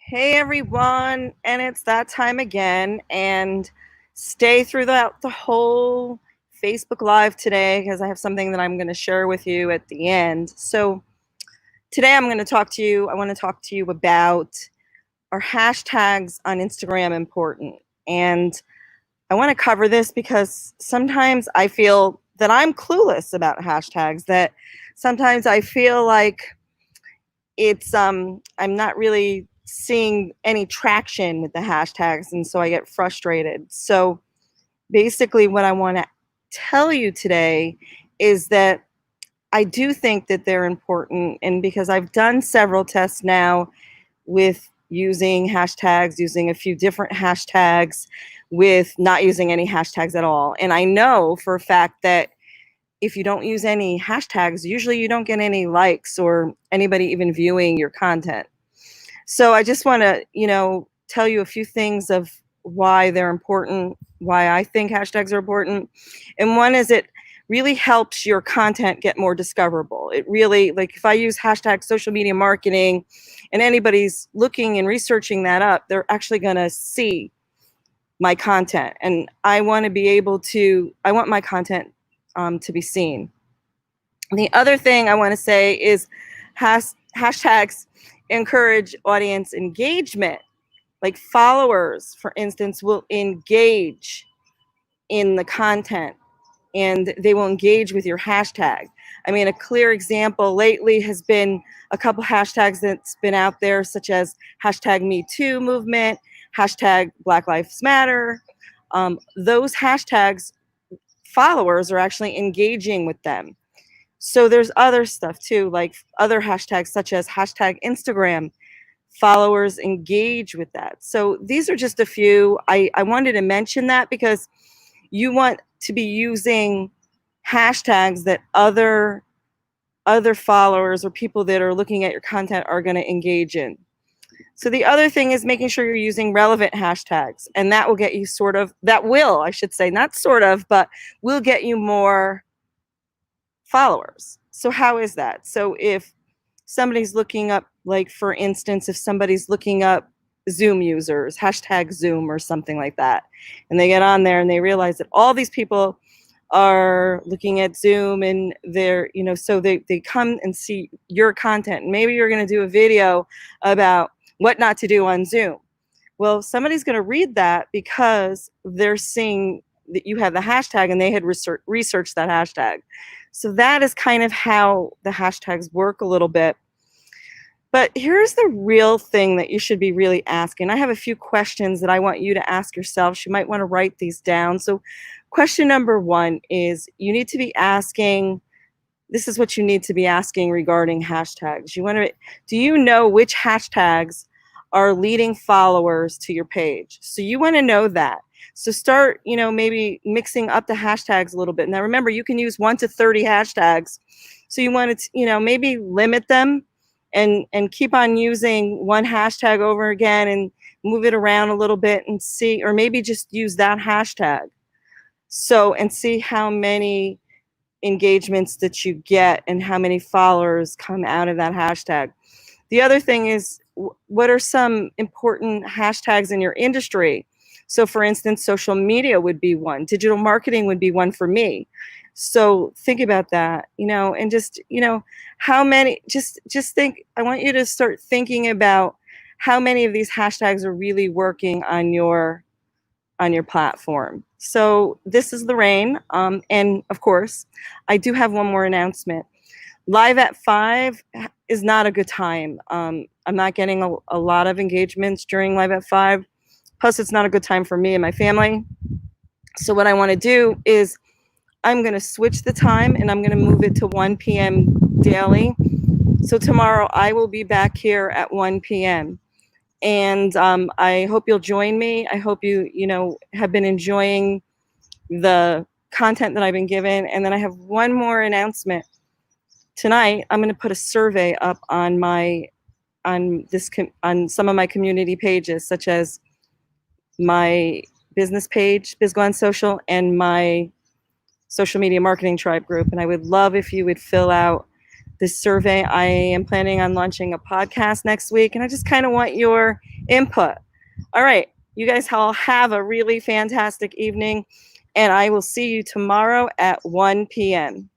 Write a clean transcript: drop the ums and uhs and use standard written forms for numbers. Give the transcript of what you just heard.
Hey everyone, and it's that time again. And stay throughout the whole Facebook Live today because I have something that I'm going to share with you at the end. So, today I'm going to talk to you. I want to talk to you about, are hashtags on Instagram important? And I want to cover this because sometimes I feel that I'm clueless about hashtags, that sometimes I feel like I'm not really seeing any traction with the hashtags, and so I get frustrated. So basically what I want to tell you today is that I do think that they're important, and because I've done several tests now with using hashtags, using a few different hashtags, with not using any hashtags at all, and I know for a fact that if you don't use any hashtags, usually you don't get any likes or anybody even viewing your content. So I just want to, tell you a few things of why they're important, why I think hashtags are important. And one is, it really helps your content get more discoverable. It really, like, if I use hashtag social media marketing and anybody's looking and researching that up, they're actually going to see my content. And I want to be able to, I want my content to be seen. The other thing I want to say is hashtags encourage audience engagement. Like, followers, for instance, will engage in the content and they will engage with your hashtag. I mean, a clear example lately has been a couple hashtags that's been out there, such as hashtag Me Too movement, hashtag Black Lives Matter. Those hashtags, followers are actually engaging with them. So there's other stuff too, like other hashtags such as hashtag Instagram. Followers engage with that. So these are just a few. I wanted to mention that because you want to be using hashtags that other followers or people that are looking at your content are going to engage in. So the other thing is making sure you're using relevant hashtags, and that will get you I should say, not sort of, but will get you more followers. So how is that? So if somebody's looking up, like, for instance, if somebody's looking up Zoom users, hashtag Zoom or something like that, and they get on there and they realize that all these people are looking at Zoom, and they're, so they come and see your content. And maybe you're going to do a video about what not to do on Zoom. Well, somebody's going to read that because they're seeing that you have the hashtag and they had researched that hashtag. So that is kind of how the hashtags work a little bit. But here's the real thing that you should be really asking. I have a few questions that I want you to ask yourself. You might want to write these down. So question number one is, you need to be asking, this is what you need to be asking regarding hashtags. Do you know which hashtags are leading followers to your page? So you want to know that. So start, maybe mixing up the hashtags a little bit. Now remember, you can use 1 to 30 hashtags. So you want to, maybe limit them and keep on using one hashtag over again and move it around a little bit and see, or maybe just use that hashtag. So, and see how many engagements that you get and how many followers come out of that hashtag. The other thing is, what are some important hashtags in your industry? So for instance, social media would be one, digital marketing would be one for me. So think about that, and just, how many, just think, I want you to start thinking about how many of these hashtags are really working on your platform. So this is Lorraine, and of course, I do have one more announcement. Live at 5 is not a good time. I'm not getting a lot of engagements during Live at 5. Plus, it's not a good time for me and my family. So what I want to do is, I'm going to switch the time and I'm going to move it to 1 p.m. daily. So tomorrow I will be back here at 1 p.m. And I hope you'll join me. I hope you, have been enjoying the content that I've been given. And then I have one more announcement. Tonight, I'm going to put a survey up on on some of my community pages, such as my business page, BizGone Social, and my social media marketing tribe group. And I would love if you would fill out this survey. I am planning on launching a podcast next week, and I just kind of want your input. All right, you guys all have a really fantastic evening, and I will see you tomorrow at 1 p.m.